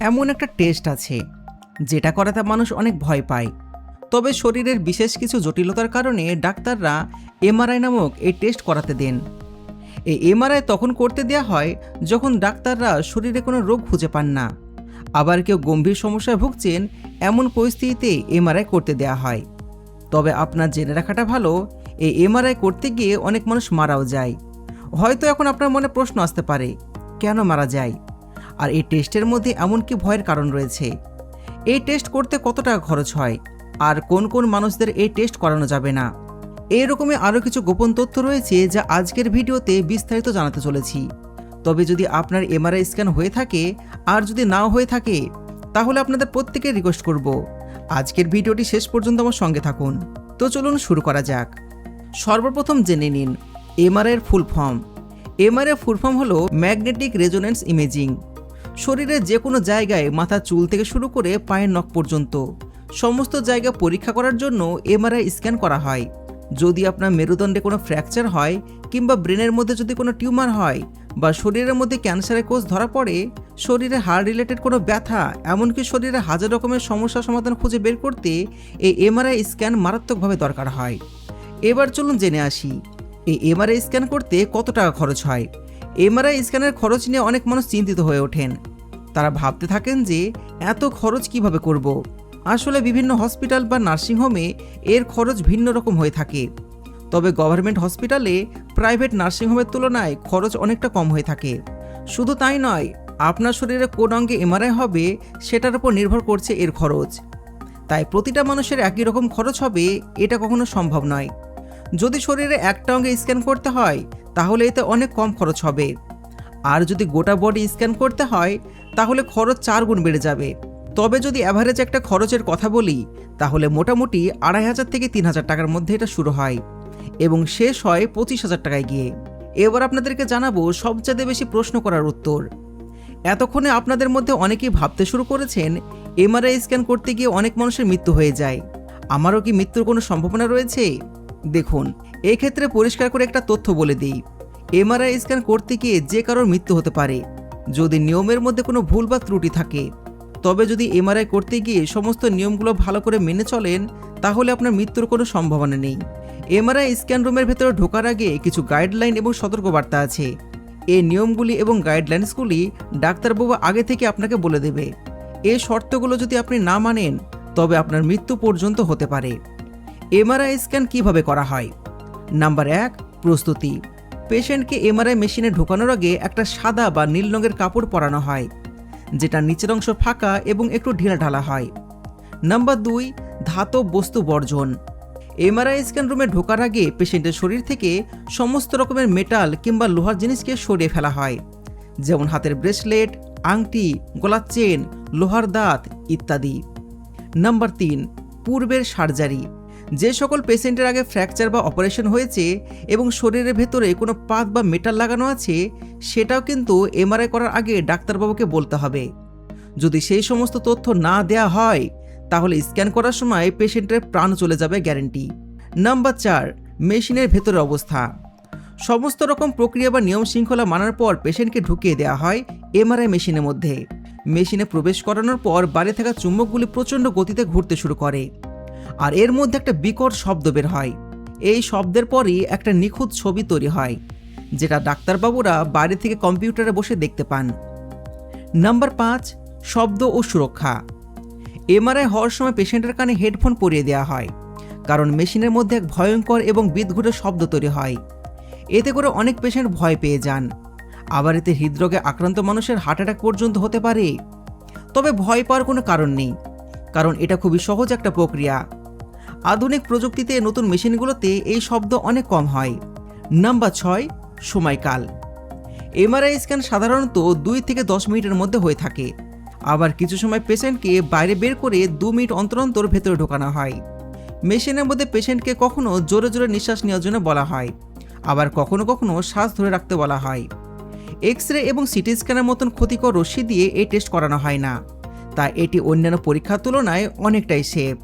এমন একটা টেস্ট আছে যেটা করাতে মানুষ অনেক ভয় পায়। তবে শরীরের বিশেষ কিছু জটিলতার কারণে ডাক্তাররা এমআরআই নামক এই টেস্ট করাতে দেন। এই এমআরআই তখন করতে দেওয়া হয় যখন ডাক্তাররা শরীরে কোনো রোগ খুঁজে পান না, আবার কেউ গম্ভীর সমস্যায় ভুগছেন, এমন পরিস্থিতিতে এমআরআই করতে দেওয়া হয়। তবে আপনার জেনে রাখাটা ভালো, এই এমআরআই করতে গিয়ে অনেক মানুষ মারাও যায়। হয়তো এখন আপনার মনে প্রশ্ন আসতে পারে, কেন মারা যায়? আর এই টেস্টের মধ্যে এমন কি ভয়ের কারণ রয়েছে? এই টেস্ট করতে কত টাকা খরচ হয়, আর কোন কোন মানুষদের এই টেস্ট করানো যাবে না, এইরকমই আরও কিছু গোপন তথ্য রয়েছে যা আজকের ভিডিওতে বিস্তারিত জানাতে চলেছি। তবে যদি আপনার এমআরআই স্ক্যান হয়ে থাকে আর যদি নাও হয়ে থাকে, তাহলে আপনাদের প্রত্যেকের রিকোয়েস্ট করব আজকের ভিডিওটি শেষ পর্যন্ত আমার সঙ্গে থাকুন। তো চলুন শুরু করা যাক। সর্বপ্রথম জেনে নিন এমআরআইয়ের ফুল ফর্ম। এমআরআইয়ের ফুল ফর্ম হলো ম্যাগনেটিক রেজোন্যান্স ইমেজিং। শরীরের যে কোনো জায়গায়, মাথার চুল থেকে শুরু করে পায়ের নখ পর্যন্ত সমস্ত জায়গা পরীক্ষা করার জন্য এমআরআই স্ক্যান করা হয়। যদি আপনার মেরুদণ্ডে কোনো ফ্র্যাকচার হয়, কিংবা ব্রেনের মধ্যে যদি কোনো টিউমার হয়, বা শরীরের মধ্যে ক্যান্সারের কোষ ধরা পড়ে, শরীরে হার্ট রিলেটেড কোনো ব্যথা, এমনকি শরীরে হাজার রকমের সমস্যার সমাধান খুঁজে বের করতে এই এমআরআই স্ক্যান মারাত্মকভাবে দরকার হয়। এবার চলুন জেনে আসি এই এমআরআই স্ক্যান করতে কত টাকা খরচ হয়। এমআরআই স্ক্যানের খরচ নিয়ে অনেক মানুষ চিন্তিত হয়ে ওঠেন। তারা ভাবতে থাকেন যে এত খরচ কিভাবে করব। আসলে বিভিন্ন হসপিটাল বা নার্সিংহোমে এর খরচ ভিন্ন রকম হয়ে থাকে। তবে গভর্নমেন্ট হসপিটালে প্রাইভেট নার্সিংহোমের তুলনায় খরচ অনেকটা কম হয়ে থাকে। শুধু তাই নয়, আপনার শরীরে কোন অঙ্গে এমআরআই হবে সেটার উপর নির্ভর করছে এর খরচ। তাই প্রতিটা মানুষের একই রকম খরচ হবে এটা কখনো সম্ভব নয়। যদি শরীরে একটা অঙ্গে স্ক্যান করতে হয় তাহলে এতে অনেক কম খরচ হবে, আর যদি গোটা বডি স্ক্যান করতে হয় তাহলে খরচ 4 গুণ বেড়ে যাবে। তবে যদি অ্যাভারেজ একটা খরচের কথা বলি, তাহলে মোটামুটি 2500 থেকে 3000 টাকার মধ্যে এটা শুরু হয় এবং শেষ হয় 25,000 টাকায় গিয়ে। এবার আপনাদেরকে জানাবো সবচেয়ে বেশি প্রশ্ন করার উত্তর। এতক্ষণে আপনাদের মধ্যে অনেকেই ভাবতে শুরু করেছেন এমআরআই স্ক্যান করতে গিয়ে অনেক মানুষের মৃত্যু হয়ে যায়, আমারও কি মৃত্যুর কোনো সম্ভাবনা রয়েছে? দেখুন, এই ক্ষেত্রে পরিষ্কার করে একটা তথ্য বলে দিই। এমআরআই স্ক্যান করতে গিয়ে যে কারোর মৃত্যু হতে পারে যদি নিয়মের মধ্যে কোনো ভুল বা ত্রুটি থাকে। তবে যদি এমআরআই করতে গিয়ে সমস্ত নিয়মগুলো ভালো করে মেনে চলেন তাহলে আপনার মৃত্যুর কোনো সম্ভাবনা নেই। এমআরআই স্ক্যান রুমের ভেতরে ঢোকার আগে কিছু গাইডলাইন এবং সতর্কবার্তা আছে। এই নিয়মগুলি এবং গাইডলাইন্সগুলি ডাক্তারবাবু আগে থেকে আপনাকে বলে দেবে। এই শর্তগুলো যদি আপনি না মানেন তবে আপনার মৃত্যু পর্যন্ত হতে পারে। এমআরআই স্ক্যান কিভাবে করা হয়? নাম্বার 1, প্রস্তুতি। পেশেন্টকে এমআরআই মেশিনে ঢোকানোর আগে একটা সাদা বা নীল রঙের কাপড় পরানো হয়, যেটা নিচের অংশ ফাঁকা এবং একটু ঢিলাঢালা হয়। নাম্বার 2, ধাতব বস্তু বর্জন। এমআরআই স্ক্যান রুমে ঢোকার আগে পেশেন্টের শরীর থেকে সমস্ত রকমের মেটাল কিংবা লোহার জিনিসকে সরিয়ে ফেলা হয়, যেমন হাতের ব্রেসলেট, আংটি, গলার চেন, লোহার দাঁত ইত্যাদি। নাম্বার 3, পূর্বের সার্জারি। যে সকল পেশেন্টের আগে ফ্র্যাকচার বা অপারেশন হয়েছে এবং শরীরের ভেতরে কোনো পাত বা মেটাল লাগানো আছে, সেটাও কিন্তু এমআরআই করার আগে ডাক্তারবাবুকে বলতে হবে। যদি সেই সমস্ত তথ্য না দেয়া হয় তাহলে স্ক্যান করার সময় পেশেন্টের প্রাণ চলে যাবে গ্যারেন্টি। নাম্বার 4, মেশিনের ভেতরের অবস্থা। সমস্ত রকম প্রক্রিয়া বা নিয়ম শৃঙ্খলা মানার পর পেশেন্টকে ঢুকিয়ে দেওয়া হয় এমআরআই মেশিনের মধ্যে। মেশিনে প্রবেশ করানোর পর বাইরে থাকা চুম্বকগুলি প্রচণ্ড গতিতে ঘুরতে শুরু করে, আর এর মধ্যে একটা বিকট শব্দ বের হয়। এই শব্দের পরই একটা নিখুঁত ছবি তৈরি হয়, যেটা ডাক্তারবাবুরা বাইরে থেকে কম্পিউটারে বসে দেখতে পান। নাম্বার 5, শব্দ ও সুরক্ষা। এমআরআই হওয়ার সময় পেশেন্টের কানে হেডফোন পরিয়ে দেওয়া হয়, কারণ মেশিনের মধ্যে এক ভয়ঙ্কর এবং বিদঘুটে শব্দ তৈরি হয়। এতে করে অনেক পেশেন্ট ভয় পেয়ে যান, আবার এতে হৃদরোগে আক্রান্ত মানুষের হার্ট অ্যাটাক পর্যন্ত হতে পারে। তবে ভয় পাওয়ার কোনো কারণ নেই, কারণ এটা খুবই সহজ একটা প্রক্রিয়া। আধুনিক প্রযুক্তিতে নতুন মেশিনগুলোতে এই শব্দ অনেক কম হয়। নাম্বার 6, সময়কাল। এমআরআই স্ক্যান সাধারণত 2 থেকে 10 মিনিটের মধ্যে হয়ে থাকে, আবার কিছু সময় পেশেন্টকে বাইরে বের করে 2 মিনিট অন্তর অন্তর ভেতরে ঢোকানো হয়। মেশিনের মধ্যে পেশেন্টকে কখনো জোরে জোরে নিঃশ্বাস নেওয়ার জন্য বলা হয়, আবার কখনো কখনো শ্বাস ধরে রাখতে বলা হয়। এক্স রে এবং সিটি স্ক্যানের মতন ক্ষতিকর রশ্মি দিয়ে এই টেস্ট করানো হয় না, তাই এটি অন্যান্য পরীক্ষার তুলনায় অনেকটাই সেফ।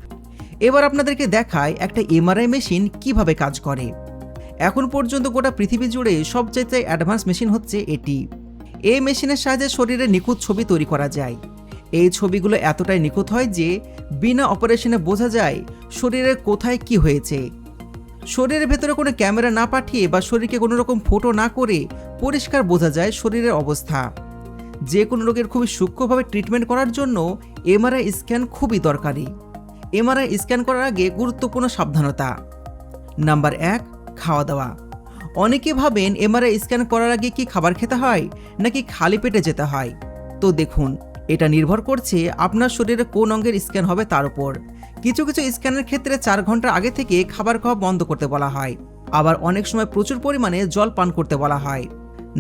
এবার আপনাদেরকে দেখায় একটা এমআরআই মেশিন কিভাবে কাজ করে। এখন পর্যন্ত গোটা পৃথিবী জুড়ে সবচেয়ে অ্যাডভান্স মেশিন হচ্ছে এটি। এই মেশিনের সাহায্যে শরীরে নিখুঁত ছবি তৈরি করা যায়। এই ছবিগুলো এতটাই নিখুঁত হয় যে বিনা অপারেশনে বোঝা যায় শরীরের কোথায় কি হয়েছে। শরীরের ভেতরে কোনো ক্যামেরা না পাঠিয়ে বা শরীরকে কোনো রকম ফটো না করে পরিষ্কার বোঝা যায় শরীরের অবস্থা। যে কোনো রোগের খুবই সূক্ষ্মভাবে ট্রিটমেন্ট করার জন্য এমআরআই স্ক্যান খুবই দরকারি। এমআরআই স্ক্যান করার আগে গুরুত্বপূর্ণ সাবধানতা। নাম্বার 1, খাওয়া দাওয়া। অনেকে ভাবেন এমআরআই স্ক্যান করার আগে কি খাবার খেতে হয় নাকি খালি পেটে যেতে হয়। তো দেখুন, এটা নির্ভর করছে আপনার শরীরে কোন অঙ্গের স্ক্যান হবে তার উপর। কিছু কিছু স্ক্যানের ক্ষেত্রে 4 ঘন্টা আগে থেকে খাবার খাওয়া বন্ধ করতে বলা হয়, আবার অনেক সময় প্রচুর পরিমাণে জল পান করতে বলা হয়।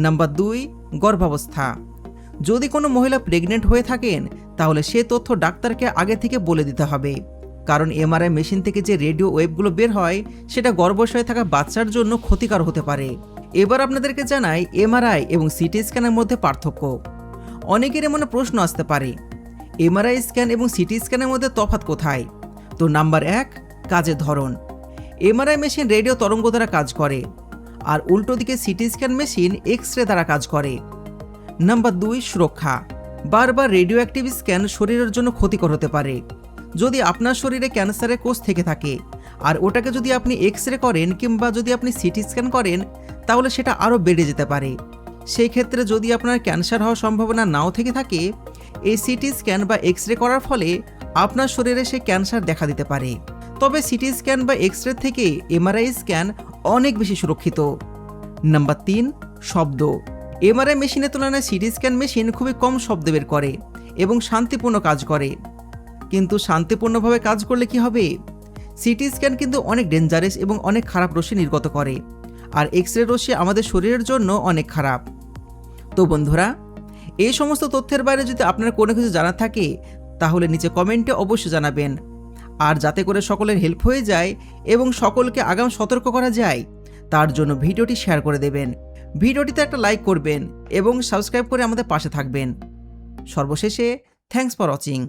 নাম্বার 2, গর্ভাবস্থা। যদি কোনো মহিলা প্রেগনেন্ট হয়ে থাকেন তাহলে সে তথ্য ডাক্তারকে আগে থেকে বলে দিতে হবে, কারণ এমআরআই মেশিন থেকে যে রেডিও ওয়েভগুলো বের হয় সেটা গর্ভাশয়ে থাকা বাচ্চার জন্য ক্ষতিকর হতে পারে। এবার আপনাদেরকে জানাই এমআরআই এবং সিটি স্ক্যানের মধ্যে পার্থক্য। অনেকের মনে প্রশ্ন আসতে পারে, এমআরআই স্ক্যান এবং সিটি স্ক্যানের মধ্যে তফাৎ কোথায়? তো নাম্বার 1, কাজের ধরন। এমআরআই মেশিন রেডিও তরঙ্গ দ্বারা কাজ করে, আর উল্টো দিকে CT scan machine X ray দ্বারা কাজ করে। নাম্বার 2, সুরক্ষা। বারবার রেডিও অ্যাক্টিভ স্ক্যান শরীরের জন্য ক্ষতিকর হতে পারে। যদি আপনার শরীরে ক্যান্সারের কোষ থেকে থাকে আর ওটাকে যদি আপনি এক্স রে করেন কিংবা যদি আপনি সিটি স্ক্যান করেন তাহলে সেটা আরও বেড়ে যেতে পারে। সেই ক্ষেত্রে যদি আপনার ক্যান্সার হওয়ার সম্ভাবনা নাও থেকে থাকে, এই সিটি স্ক্যান বা এক্স রে করার ফলে আপনার শরীরে সেই ক্যান্সার দেখা দিতে পারে। তবে সিটি স্ক্যান বা এক্স রে থেকে এমআরআই স্ক্যান অনেক বেশি সুরক্ষিত। নাম্বার 3, শব্দ। এমআরআই মেশিনের তুলনায় সিটি স্ক্যান মেশিন খুবই কম শব্দ বের করে এবং শান্তিপূর্ণ কাজ করে। কিন্তু শান্তিপূর্ণভাবে কাজ করলে কি হবে? সিটি স্ক্যান কিন্তু অনেক ডেঞ্জারাস এবং অনেক খারাপ রশ্মি নির্গত করে, আর এক্স রে রশ্মি আমাদের শরীরের জন্য অনেক খারাপ। তো বন্ধুরা, এই সমস্ত তথ্যের বাইরে যদি আপনার কোনো কিছু জানার থাকে তাহলে নিচে কমেন্টে অবশ্যই জানাবেন। আর যাতে করে সকলের হেল্প হয়ে যায় এবং সকলকে আগাম সতর্ক করা যায় তার জন্য ভিডিওটি শেয়ার করে দেবেন, ভিডিওটিতে একটা লাইক করবেন এবং সাবস্ক্রাইব করে আমাদের পাশে থাকবেন। সর্বশেষে থ্যাঙ্কস ফর ওয়াচিং।